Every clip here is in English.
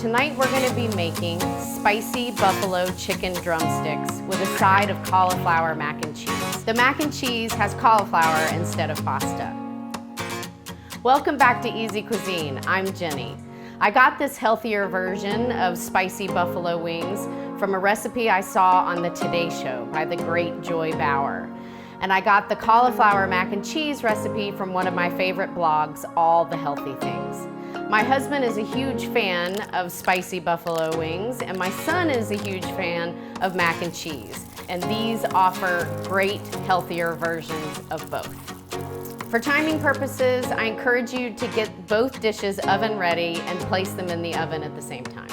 Tonight we're going to be making spicy buffalo chicken drumsticks with a side of cauliflower mac and cheese. The mac and cheese has cauliflower instead of pasta. Welcome back to Easy Cuisine. I'm Jenny. I got this healthier version of spicy buffalo wings from a recipe I saw on the Today Show by the great Joy Bauer. And I got the cauliflower mac and cheese recipe from one of my favorite blogs, All the Healthy Things. My husband is a huge fan of spicy buffalo wings, and my son is a huge fan of mac and cheese. And these offer great, healthier versions of both. For timing purposes, I encourage you to get both dishes oven ready and place them in the oven at the same time.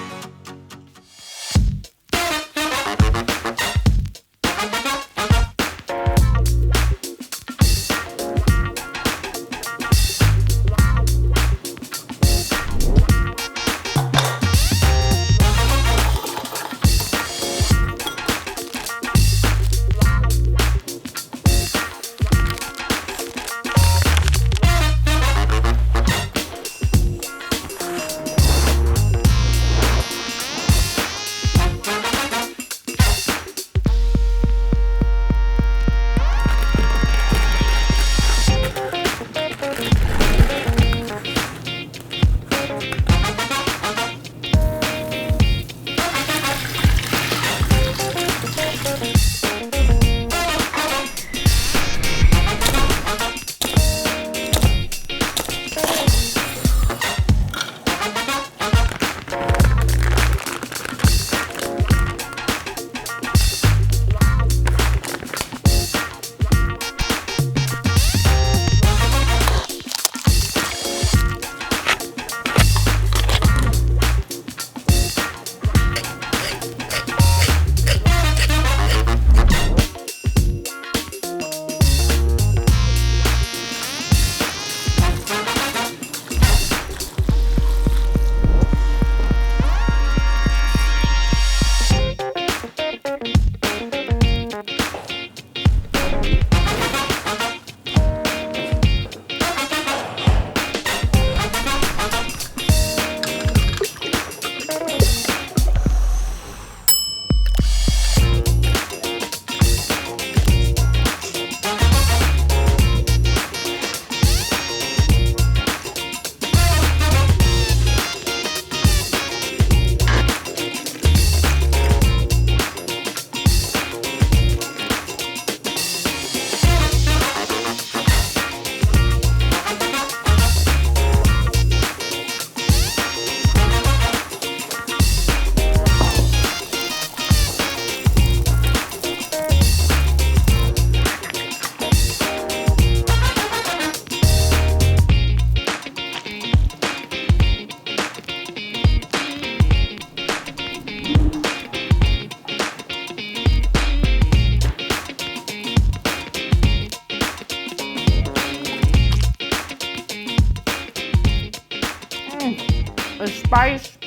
The spice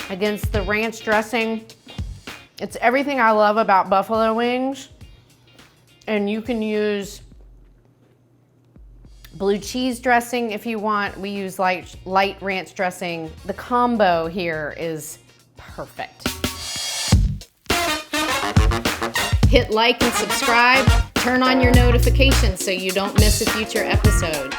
against the ranch dressing. It's everything I love about buffalo wings. And you can use blue cheese dressing if you want. We use light ranch dressing. The combo here is perfect. Hit like and subscribe. Turn on your notifications so you don't miss a future episode.